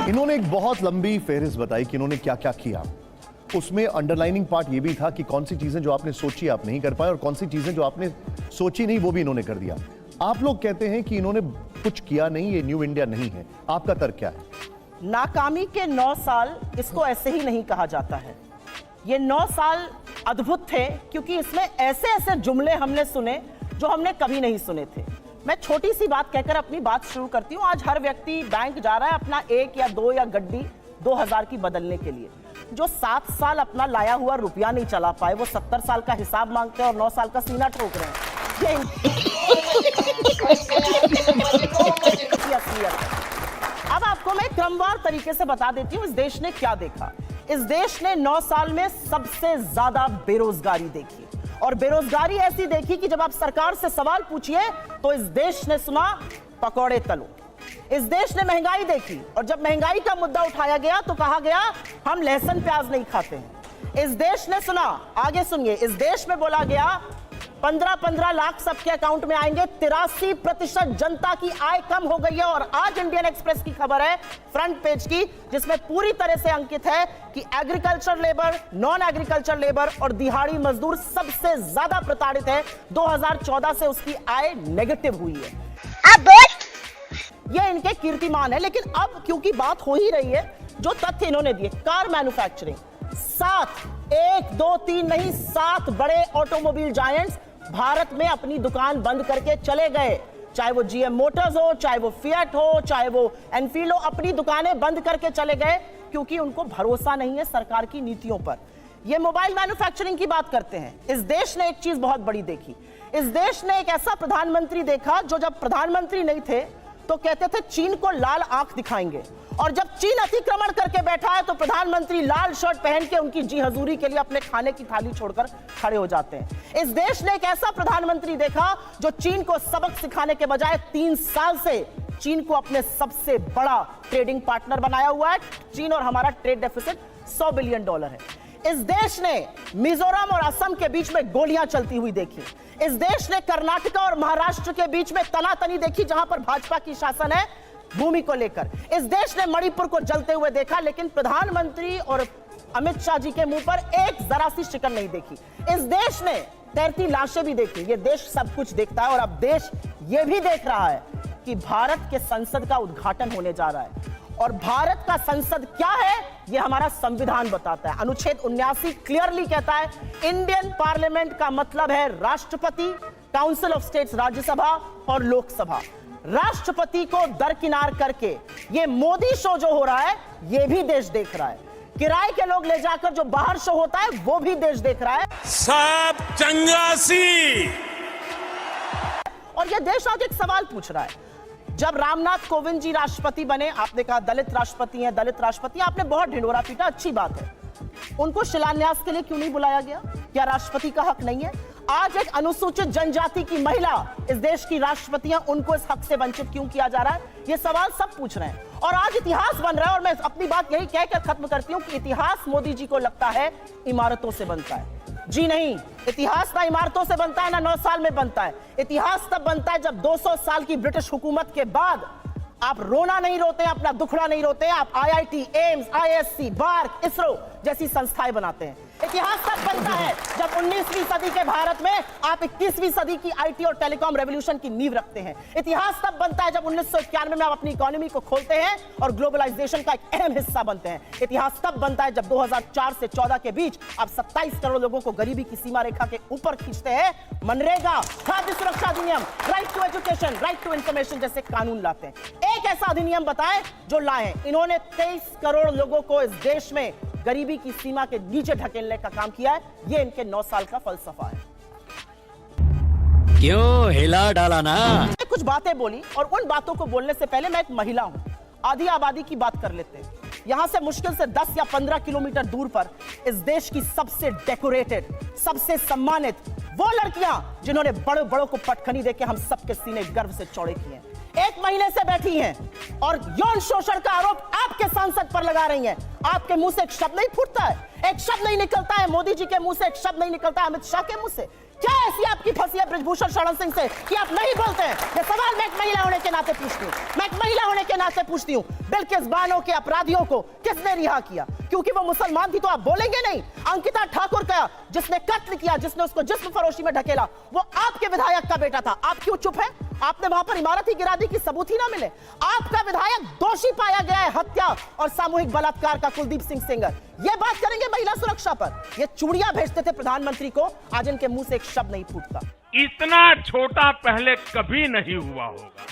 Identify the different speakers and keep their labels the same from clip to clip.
Speaker 1: इन्होंने एक बहुत लंबी फेहरिस्त बताई कि इन्होंने क्या क्या किया। उसमें अंडरलाइनिंग पार्ट ये भी था कि कौन सी चीजें जो आपने सोची आप नहीं कर पाए और कौन सी चीजें जो आपने सोची नहीं वो भी इन्होंने कर दिया। आप लोग कहते हैं कि इन्होंने कुछ किया नहीं, ये न्यू इंडिया नहीं है, आपका तर्क क्या है?
Speaker 2: नाकामी के 9 साल इसको ऐसे ही नहीं कहा जाता है। ये 9 साल अद्भुत थे क्योंकि इसमें ऐसे ऐसे जुमले हमने सुने जो हमने कभी नहीं सुने थे। मैं छोटी सी बात कहकर अपनी बात शुरू करती हूँ। आज हर व्यक्ति बैंक जा रहा है अपना 1 या 2 या गड्डी 2000 की बदलने के लिए। जो 7 साल अपना लाया हुआ रुपया नहीं चला पाए वो 70 साल का हिसाब मांगते हैं और 9 साल का सीना ठोक रहे हैं। ये असलियत है। अब आपको मैं क्रमवार तरीके से बता देती हूँ इस देश ने क्या देखा। इस देश ने 9 साल में सबसे ज्यादा बेरोजगारी देखी और बेरोजगारी ऐसी देखी कि जब आप सरकार से सवाल पूछिए तो इस देश ने सुना पकौड़े तलो। इस देश ने महंगाई देखी और जब महंगाई का मुद्दा उठाया गया तो कहा गया हम लहसुन प्याज नहीं खाते हैं। इस देश ने सुना, आगे सुनिए, इस देश में बोला गया 15-15 लाख सबके अकाउंट में आएंगे। 83% जनता की आय कम हो गई है। और आज इंडियन एक्सप्रेस की खबर है फ्रंट पेज की जिसमें पूरी तरह से अंकित है कि agriculture labour, non agriculture labour और दिहाड़ी मजदूर सबसे ज्यादा प्रताड़ित है। 2014 से उसकी आय नेगेटिव हुई है। यह इनके कीर्तिमान है। लेकिन अब क्योंकि बात हो ही रही है, जो तथ्य इन्होंने दिए, कार मैन्युफैक्चरिंग 1 2 3 नहीं 7 बड़े ऑटोमोबाइल जायंट्स भारत में अपनी दुकान बंद करके चले गए। चाहे वो जीएम मोटर्स हो, चाहे वो फिएट हो, चाहे वो एनफील्ड हो, अपनी दुकानें बंद करके चले गए क्योंकि उनको भरोसा नहीं है सरकार की नीतियों पर। ये मोबाइल मैन्युफैक्चरिंग की बात करते हैं। इस देश ने एक चीज बहुत बड़ी देखी। इस देश ने एक ऐसा प्रधानमंत्री देखा जो जब प्रधानमंत्री नहीं थे तो कहते थे चीन को लाल आंख दिखाएंगे, और जब चीन अतिक्रमण करके बैठा है तो प्रधानमंत्री लाल शर्ट पहन के उनकी जी हजूरी के लिए अपने खाने की थाली छोड़कर खड़े हो जाते हैं। इस देश ने एक ऐसा प्रधानमंत्री देखा जो चीन को सबक सिखाने के बजाय 3 साल से चीन को अपने सबसे बड़ा ट्रेडिंग पार्टनर बनाया हुआ है। चीन और हमारा ट्रेड डेफिसिट $100 बिलियन है। इस देश ने मिजोरम और असम के बीच में गोलियां चलती हुई देखी। इस देश ने कर्नाटक और महाराष्ट्र के बीच में तनातनी देखी जहां पर भाजपा की शासन है भूमि को लेकर। इस देश ने मणिपुर को जलते हुए देखा, लेकिन प्रधानमंत्री और अमित शाह जी के मुंह पर एक जरा सी शिकन नहीं देखी। इस देश ने तैरती लाशें भी देखी। ये देश सब कुछ देखता है और अब देश ये भी देख रहा है कि भारत के संसद का उद्घाटन होने जा रहा है। और भारत का संसद क्या है यह हमारा संविधान बताता है। अनुच्छेद 79 क्लियरली कहता है इंडियन पार्लियामेंट का मतलब है राष्ट्रपति, काउंसिल ऑफ स्टेट्स राज्यसभा और लोकसभा। राष्ट्रपति को दरकिनार करके ये मोदी शो जो हो रहा है ये भी देश देख रहा है। किराए के लोग ले जाकर जो बाहर शो होता है वो भी देश देख रहा है।
Speaker 3: सब चंगासी।
Speaker 2: और ये देश आज एक सवाल पूछ रहा है। जब रामनाथ कोविंद जी राष्ट्रपति बने, आपने कहा दलित राष्ट्रपति हैं, दलित राष्ट्रपति, आपने बहुत ढिंढोरा पीटा, अच्छी बात है। उनको शिलान्यास के लिए क्यों नहीं बुलाया गया? क्या राष्ट्रपति का हक नहीं है? आज एक अनुसूचित जनजाति की महिला इस देश की राष्ट्रपति है, उनको इस हक से वंचित क्यों किया जा रहा है? ये सवाल सब पूछ रहे हैं और आज इतिहास बन रहा है। और मैं अपनी बात यही कहकर खत्म करती हूं कि इतिहास मोदी जी को लगता है इमारतों से बनता है। जी नहीं, इतिहास ना इमारतों से बनता है ना 9 साल में बनता है। इतिहास तब बनता है जब 200 साल की ब्रिटिश हुकूमत के बाद आप रोना नहीं रोते, अपना दुखड़ा नहीं रोते, आप आईआईटी, एम्स, आईएससी, बार्क, इसरो जैसी संस्थाएं बनाते हैं। इतिहास तब बनता है जब 19वीं सदी के भारत में आप 21वीं सदी की आईटी और टेलीकॉम रेवोल्यूशन की नींव रखते हैं। इतिहास तब बनता है जब 1991 में आप अपनी इकोनॉमी को खोलते हैं और ग्लोबलाइजेशन का एक अहम हिस्सा बनते हैं। इतिहास तब बनता है जब 2004 से 14 के बीच आप 27 करोड़ लोगों को गरीबी की सीमा रेखा के ऊपर खींचते हैं। मनरेगा, खाद्य सुरक्षा अधिनियम, right to education, right to information जैसे कानून लाते हैं। एक ऐसा अधिनियम बताएं जो लाए। इन्होंने 23 करोड़ लोगों को इस देश में गरीबी की सीमा के नीचे ढकेलने का काम किया है। ये इनके 9 साल का फलसफा है।
Speaker 4: क्यों हिला डाला ना?
Speaker 2: कुछ बातें बोली और उन बातों को बोलने से पहले मैं एक महिला हूं, आधी आबादी की बात कर लेते हैं। यहां से मुश्किल से 10 या 15 किलोमीटर दूर पर इस देश की सबसे डेकोरेटेड, सबसे सम्मानित वो लड़कियां जिन्होंने बड़े बड़ों को पटखनी देके हम सबके सीने गर्व से चौड़े किए हैं, 1 महीने से बैठी हैं और यौन शोषण का आरोप आपके सांसद पर लगा रही हैं। आपके मुंह से एक शब्द नहीं फूटता है, एक शब्द नहीं निकलता है। मोदी जी के मुंह से एक शब्द नहीं निकलता है, अमित शाह के मुंह से। क्या ऐसी आपकी फंसी है ब्रजभूषण शरण सिंह से कि आप नहीं बोलते हैं? ये सवाल मैं एक महिला होने के नाते पूछती हूँ, मैं एक महिला होने के नाते पूछती हूँ। बिल्किस बानो के अपराधियों को किसने रिहा किया? क्योंकि वो मुसलमान थी तो आप बोलेंगे नहीं। अंकिता ठाकुर का जिसने कत्ल किया, जिसने उसको जिस्म फरोशी में ढकेला, वो आपके विधायक का बेटा था। आप क्यों चुप है? आपने वहां पर इमारत ही गिरा दी कि सबूत ही ना मिले। आपका विधायक दोषी पाया गया है हत्या और सामूहिक बलात्कार का, कुलदीप सिंह सेंगर। ये बात करेंगे महिला सुरक्षा पर। ये चूड़ियां भेजते थे प्रधानमंत्री को, आज इनके मुंह से एक शब्द नहीं फूटता।
Speaker 4: इतना छोटा पहले कभी नहीं हुआ होगा।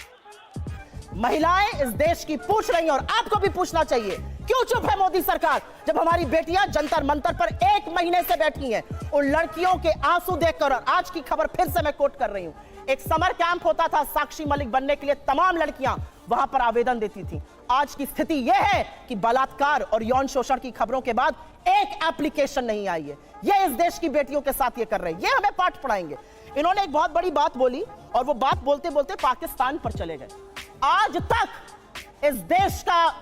Speaker 2: महिलाएं इस देश की पूछ रही हैं और आपको भी पूछना चाहिए, क्यों चुप है मोदी सरकार? जब हमारी बेटियां जंतर मंतर पर 1 महीने से बैठी हैं, उन लड़कियों के आंसू देखकर। और आज की खबर फिर से मैं कोट कर रही हूं, एक समर कैंप होता था साक्षी मलिक बनने के लिए, तमाम लड़कियां वहां पर आवेदन देती थी। आज की स्थिति यह है कि बलात्कार और यौन शोषण की खबरों के बाद एक एप्लीकेशन नहीं आई है। यह इस देश की बेटियों के साथ ये कर रहे हैं, ये हमें पाठ पढ़ाएंगे। इन्होंने एक बहुत बड़ी बात बोली और वो बात बोलते बोलते पाकिस्तान पर चले गए। आज तक इस देश का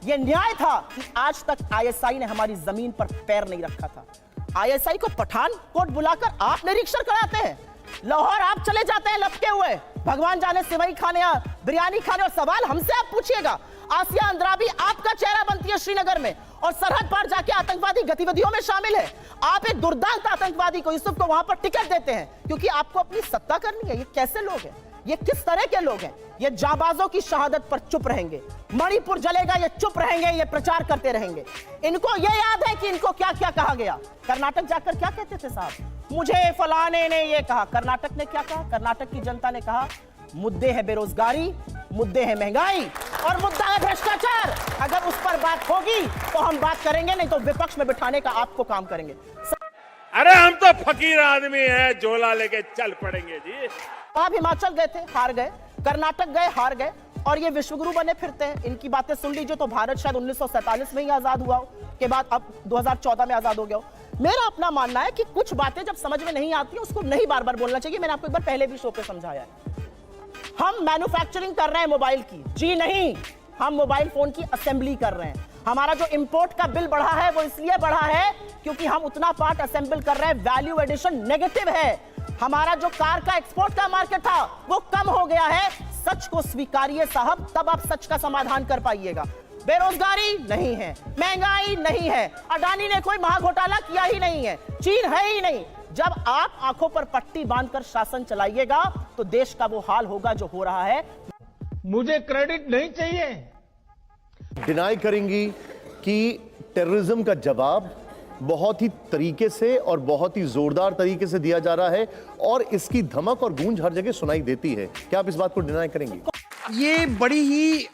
Speaker 2: यह न्याय था कि आज तक आईएसआई ने हमारी जमीन पर पैर नहीं रखा था। आईएसआई को पठानकोट बुलाकर आप निरीक्षण कराते हैं, लाहौर आप चले जाते हैं लपके हुए, भगवान जाने सिवई खाने या बिरयानी खाने, और सवाल हमसे आप पूछिएगा। आसिया अंद्राबी आपका चेहरा बनती है श्रीनगर में और सरहद पार जाके आतंकवादी गतिविधियों में शामिल है। आप एक दुर्दांत आतंकवादी को, यूसुफ को वहां पर टिकट देते हैं क्योंकि आपको अपनी सत्ता करनी है। ये कैसे लोग हैं? ये किस तरह के लोग हैं? ये जाबाजों की शहादत पर चुप रहेंगे, मणिपुर जलेगा ये चुप रहेंगे, ये प्रचार करते रहेंगे। इनको ये याद है कि इनको क्या क्या कहा गया। कर्नाटक जाकर क्या कहते थे साहब? मुझे फलाने ने ये कहा। कर्नाटक ने क्या कहा? कर्नाटक की जनता ने कहा मुद्दे है बेरोजगारी, मुद्दे है महंगाई और मुद्दा है भ्रष्टाचार। अगर उस पर बात होगी तो हम बात करेंगे, नहीं तो विपक्ष में बिठाने का आपको काम करेंगे।
Speaker 4: अरे हम तो फकीर आदमी हैं, झोला लेके चल पड़ेंगे जी।
Speaker 2: आप हिमाचल गए थे, हार गए, कर्नाटक गए, हार गए, और ये विश्वगुरु बने फिरते हैं। इनकी बातें सुन लीजिए तो भारत शायद 1947 में ही आजाद हुआ हो, के बाद अब 2014 में आजाद हो गया हो। मेरा अपना मानना है कि कुछ बातें जब समझ में नहीं आती उसको नहीं बार बार बोलना चाहिए। मैंने आपको एक बार पहले भी शो पे समझाया है। हम मैन्युफैक्चरिंग कर रहे हैं मोबाइल की, जी नहीं, हम मोबाइल फोन की असेंबली कर रहे हैं। हमारा जो इंपोर्ट का बिल बढ़ा है वो इसलिए बढ़ा है क्योंकि हम उतना पार्ट असेंबल कर रहे हैं, वैल्यू एडिशन नेगेटिव है। हमारा जो कार का एक्सपोर्ट का मार्केट था वो कम हो गया है। सच को स्वीकारिए साहब, तब आप सच का समाधान कर पाइएगा। बेरोजगारी नहीं है, महंगाई नहीं है, अडानी ने कोई महाघोटाला किया ही नहीं है, चीन है ही नहीं। जब आप आंखों पर पट्टी बांधकर शासन चलाइएगा तो देश का वो हाल होगा जो हो रहा है।
Speaker 5: मुझे क्रेडिट नहीं चाहिए।
Speaker 1: डिनाई करेंगी कि टेररिज्म का जवाब बहुत ही तरीके से और बहुत ही जोरदार तरीके से दिया जा रहा है और इसकी धमक और गूंज हर जगह सुनाई देती है। क्या आप इस बात को डिनाई करेंगी?
Speaker 6: ये बड़ी ही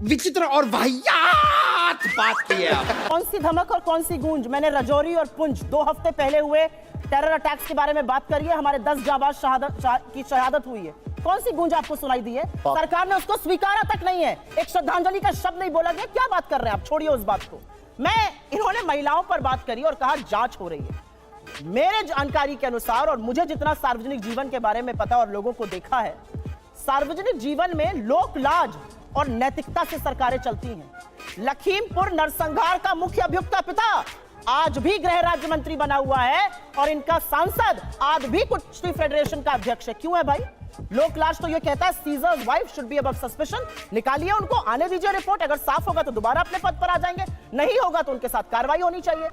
Speaker 6: विचित्र और वाहियात बात की है।
Speaker 2: कौन सी धमक और कौन सी गूंज? मैंने रजौरी और पुंछ 2 हफ्ते पहले हुए टेरर अटैक्स के बारे में बात करी है। हमारे 10 जाबाज की शहादत हुई है। कौन सी गूंज आपको सुनाई दी है? सरकार ने उसको स्वीकारा तक नहीं है, एक श्रद्धांजलि का शब्द नहीं बोला गया। क्या बात कर रहे हैं आप? छोड़िए उस बात को। इन्होंने महिलाओं पर बात करी और कहा जांच हो रही है। मेरे जानकारी के अनुसार और मुझे जितना सार्वजनिक जीवन के बारे में पता और लोगों को देखा है, सार्वजनिक जीवन में लोक लाज और नैतिकता से सरकारें चलती हैं। लखीमपुर नरसंहार का मुख्य अभियुक्त का पिता आज भी गृह राज्य मंत्री बना हुआ है और इनका सांसद आज भी कुश्ती फेडरेशन का अध्यक्ष है। क्यों है भाई? लोक लाज तो ये कहता है seizures wife should be above suspension. निकालिए उनको, आने दीजिए रिपोर्ट। अगर साफ होगा तो दोबारा अपने पद पर आ जाएंगे, नहीं होगा तो उनके साथ कार्रवाई होनी चाहिए।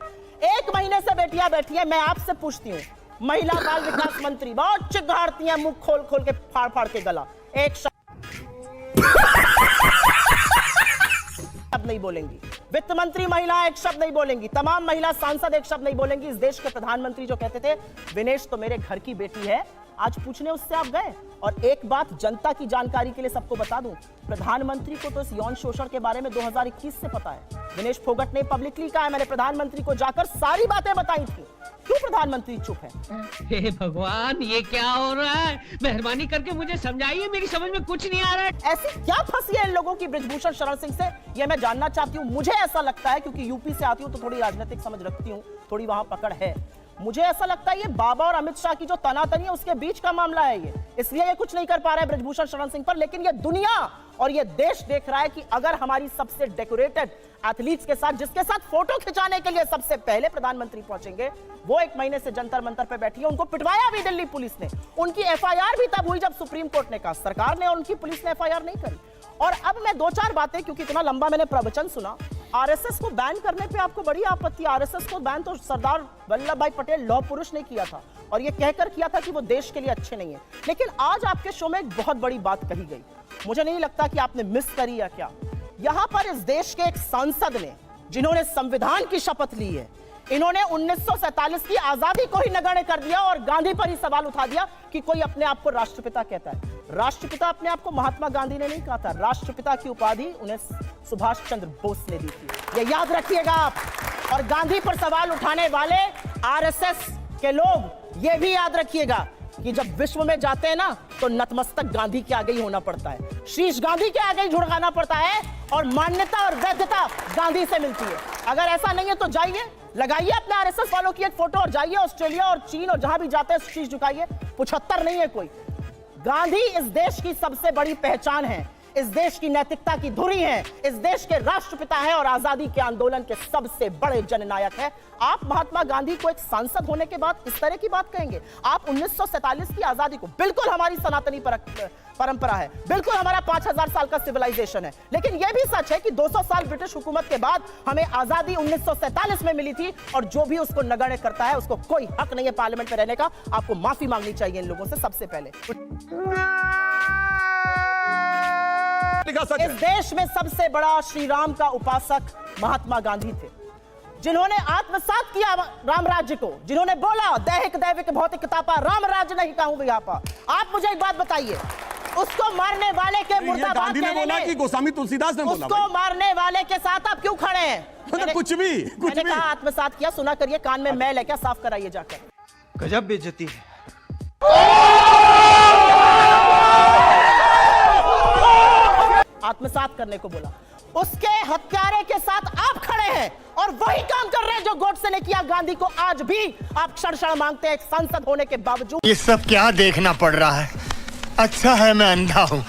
Speaker 2: 1 महीने से बेटियां बैठी है। मैं आपसे पूछती हूँ, महिला बाल विकास मंत्री बहुत चिघाड़ती हैं, मुंह खोल खोल के फाड़ फाड़ के गला, एक शब्द नहीं बोलेंगी। वित्त मंत्री महिला एक शब्द नहीं बोलेंगी। तमाम महिला सांसद एक शब्द नहीं बोलेंगी। इस देश के प्रधानमंत्री जो कहते थे विनेश तो मेरे घर की बेटी है, आज पूछने उससे आप गए। और एक बात जनता की जानकारी के लिए सबको बता दूं, प्रधानमंत्री को तो इस यौन शोषण के बारे में 2021 से पता है। विनेश फोगट ने पब्लिकली कहा है, मैंने प्रधानमंत्री को जाकर सारी बातें बताई थी। क्यों प्रधानमंत्री चुप है?
Speaker 7: हे भगवान, ये क्या हो रहा है? मेहरबानी करके मुझे समझाइए, मेरी समझ में कुछ नहीं आ रहा है।
Speaker 2: ऐसी क्या फंसी है इन लोगों की ब्रिजभूषण शरण सिंह से, ये मैं जानना चाहती हूँ। मुझे ऐसा लगता है, क्योंकि यूपी से आती हूँ तो थोड़ी राजनीतिक समझ रखती हूँ, थोड़ी वहां पकड़ है। मुझे ऐसा लगता है ये बाबा और अमित शाह की जो तनातनी है उसके बीच का मामला है ये, इसलिए ये कुछ नहीं कर पा रहा है ब्रिजभूषण शरण सिंह पर। लेकिन ये दुनिया और ये देश देख रहा है कि अगर हमारी सबसे डेकोरेटेड एथलीट्स के साथ, जिसके साथ फोटो खिंचाने के लिए सबसे पहले प्रधानमंत्री पहुंचेंगे, वो 1 महीने से जंतर मंतर पे बैठी है। उनको पिटवाया भी दिल्ली पुलिस ने। उनकी एफआईआर भी तब हुई जब सुप्रीम कोर्ट ने कहा, सरकार ने और उनकी पुलिस ने एफआईआर नहीं करी। और अब मैं 2-4 बातें, क्योंकि इतना लंबा मैंने प्रवचन सुना, आरएसएस को बैन करने पे आपको बड़ी आपत्ति। आरएसएस को बैन तो सरदार वल्लभ भाई पटेल लौह पुरुष ने किया था, और ये कहकर किया था कि वो देश के लिए अच्छे नहीं है। लेकिन आज आपके शो में एक बहुत बड़ी बात कही गई, मुझे नहीं लगता कि आपने मिस करी या क्या। यहां पर इस देश के एक सांसद ने, जिन्होंने संविधान की शपथ ली है, इन्होंने 1947 की आजादी को ही नगण्य कर दिया और गांधी पर ही सवाल उठा दिया कि कोई अपने आप को राष्ट्रपिता कहता है। राष्ट्रपिता अपने आप को महात्मा गांधी ने नहीं कहा था, राष्ट्रपिता की उपाधि उन्हें सुभाष चंद्र बोस ने दी थी। ये याद रखिएगा आप। और गांधी पर सवाल उठाने वाले आरएसएस के लोग ये भी याद रखिएगा कि जब विश्व में जाते हैं ना, तो नतमस्तक गांधी के आगे ही होना पड़ता है, शीश गांधी के आगे ही झुकाना पड़ता है, और मान्यता और वैधता गांधी से मिलती है। अगर ऐसा नहीं है तो जाइए, लगाइए अपने आरएसएस वालों की एक फोटो और जाइए ऑस्ट्रेलिया और चीन और जहां भी जाते हैं शीश झुकाइए। 75 नहीं है कोई। गांधी इस देश की सबसे बड़ी पहचान है, इस देश की नैतिकता की धुरी है, इस देश के राष्ट्रपिता है और आजादी के आंदोलन के सबसे बड़े जननायक है। आप महात्मा गांधी को एक सांसद होने के बाद इस तरह की बात कहेंगे? आप 1947 की आजादी को, बिल्कुल हमारी सनातनी परंपरा है, बिल्कुल हमारा 5000 साल का सिविलाइजेशन है, लेकिन यह भी सच है कि 200 साल ब्रिटिश हुकूमत के बाद हमें आजादी 1947 में मिली थी, और जो भी उसको नगण्य करता है उसको कोई हक नहीं है पार्लियामेंट में रहने का। आपको माफी मांगनी चाहिए इन लोगों से सबसे पहले। इस देश में सबसे बड़ा श्री राम का उपासक महात्मा गांधी थे, जिन्होंने आत्मसात किया राम राज्य को, जिन्होंने बोला दैहिक दैविक भौतिक तापा राम राज्य नहीं कहूंगा यहाँ पर। आप मुझे एक बात बताइए, उसको मारने वाले के मुर्दाबाद
Speaker 8: गांधी ने बोला कि गोस्वामी तुलसीदास ने बोला,
Speaker 2: उसको मारने वाले के साथ आप क्यों खड़े हैं?
Speaker 8: कुछ भी
Speaker 2: मैंने कहा आत्मसात किया, सुना करिए, कान में मैल है क्या, साफ कराइए जाकर।
Speaker 6: गजब बेइज्जती है।
Speaker 2: आत्मसात करने को बोला, उसके हत्यारे के साथ आप खड़े हैं और वही काम कर रहे हैं जो गोडसे ने किया गांधी को। आज भी आप क्षण मांगते हैं एक सांसद होने के बावजूद।
Speaker 9: ये सब क्या देखना पड़ रहा है? अच्छा है मैं अंधा हूं।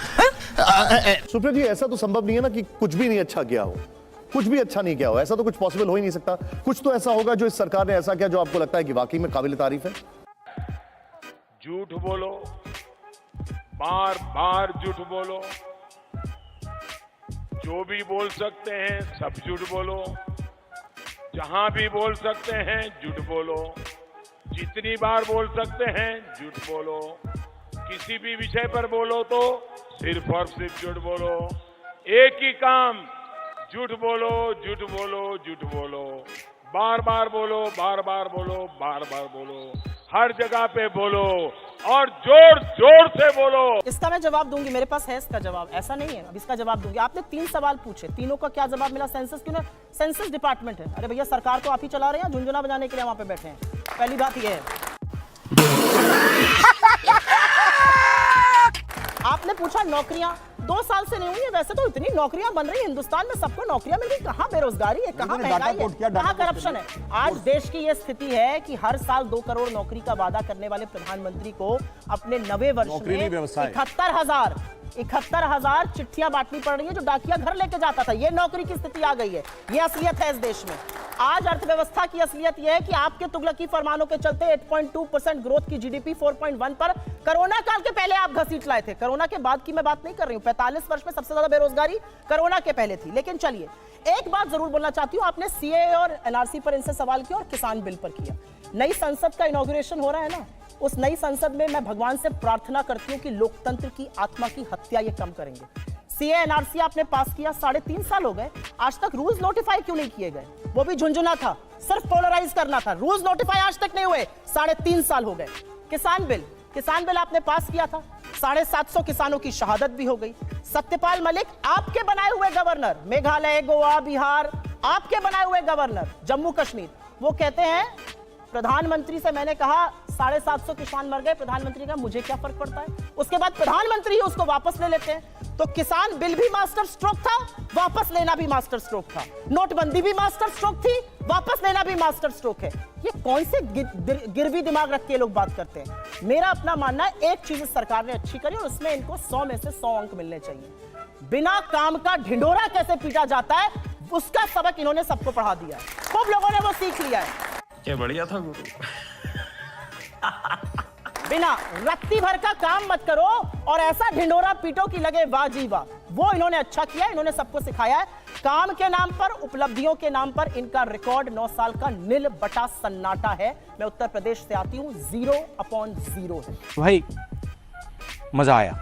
Speaker 1: सुप्रिया जी, ऐसा तो संभव नहीं है ना कि कुछ भी नहीं अच्छा किया हो, कुछ भी अच्छा नहीं किया हो, ऐसा तो कुछ पॉसिबल हो ही नहीं सकता। कुछ तो ऐसा होगा जो इस सरकार ने ऐसा किया जो आपको लगता है कि वाकई में काबिल तारीफ है।
Speaker 4: झूठ बोलो, बार बार झूठ बोलो, जो भी बोल सकते हैं सब झूठ बोलो, जहां भी बोल सकते हैं झूठ बोलो, जितनी बार बोल सकते हैं झूठ बोलो, किसी भी विषय पर बोलो तो सिर्फ और सिर्फ झूठ बोलो। एक ही काम, झूठ बोलो, झूठ बोलो, झूठ बोलो, बार बार बोलो, बार बार बोलो, बार बार बोलो, हर जगह पे बोलो और जोर जोर से बोलो।
Speaker 2: इसका मैं जवाब दूंगी, मेरे पास है इसका जवाब, ऐसा नहीं है। अब इसका जवाब दूंगी। आपने 3 सवाल पूछे, तीनों का क्या जवाब मिला? सेंसस क्यों ना, सेंसस डिपार्टमेंट है। अरे भैया, सरकार तो आप ही चला रहे हैं, झुंझुना बजाने के लिए वहां पे बैठे हैं। पहली बात यह है। आपने पूछा नौकरियां 2 साल से नहीं हुई है, वैसे तो इतनी नौकरियां बन रही है हिंदुस्तान में, सबको नौकरियां मिल रही। कहां बेरोजगारी है, कहां महंगाई है, कहां करप्शन है? आज देश की यह स्थिति है कि हर साल 2 करोड़ नौकरी का वादा करने वाले प्रधानमंत्री को अपने 90 वर्ष में 71,000 चिट्ठियां बांटनी पड़ रही है जो डाकिया घर लेके जाता था। ये नौकरी की स्थिति आ गई है, ये असलियत है इस देश में। आज अर्थव्यवस्था की असलियत यह है कि आपके तुगलकी फरमानों के चलते 8.2% ग्रोथ की जीडीपी 4.1 पर, कोरोना काल के पहले आप घसीट लाए थे। कोरोना के बाद की मैं बात नहीं कर रही हूं। 45 वर्ष में सबसे ज्यादा बेरोजगारी कोरोना के पहले थी। लेकिन चलिए, एक बात जरूर बोलना चाहती हूं, आपने सीए और एनआरसी पर इनसे सवाल किया और किसान बिल पर किया। नई संसद का इनॉग्रेशन हो रहा है ना, उस नई संसद में मैं भगवान से प्रार्थना करती हूं कि लोकतंत्र की आत्मा की हत्या ये कम करेंगे। सीए एनआरसी आपने पास किया, 3.5 साल हो गए, आज तक रूल्स नोटिफाई क्यों नहीं किए गए? वो भी झुंझुना था, सिर्फ पोलराइज करना था, रूल्स नोटिफाई आज तक नहीं हुए, 3.5 साल हो गए। किसान बिल आपने पास किया था, 750 किसानों की शहादत भी हो गई। सत्यपाल मलिक आपके बनाए हुए गवर्नर, मेघालय, गोवा, बिहार, आपके बनाए हुए गवर्नर, जम्मू कश्मीर, वो कहते हैं प्रधानमंत्री से मैंने कहा 750 किसान मर गए, प्रधानमंत्री का मुझे क्या फर्क पड़ता है। उसके बाद प्रधानमंत्री ही उसको वापस ले लेते हैं। तो किसान बिल भी मास्टर स्ट्रोक था, वापस लेना भी मास्टर स्ट्रोक था। नोटबंदी भी मास्टर स्ट्रोक थी, वापस लेना भी मास्टर स्ट्रोक है। ये कौन से गिरवी दिमाग रख के लोग बात करते हैं? मेरा अपना मानना है, एक चीज सरकार ने अच्छी करी और उसमें इनको 100 में से 100 अंक मिलने चाहिए। बिना काम का ढिंढोरा कैसे पीटा जाता है उसका सबक इन्होंने सबको पढ़ा दिया है। खूब लोगों ने वो सीख लिया है।
Speaker 3: क्या बढ़िया था गुरु।
Speaker 2: बिना रत्ती भर का काम मत करो और ऐसा ढिंडोरा पीटो कि लगे वाह जी वाह। वो इन्होंने अच्छा किया, इन्होंने सबको सिखाया है। काम के नाम पर, उपलब्धियों के नाम पर इनका रिकॉर्ड 9 साल का नील बटा सन्नाटा है। मैं उत्तर प्रदेश से आती हूं, 0/0 है।
Speaker 10: भाई मजा आया।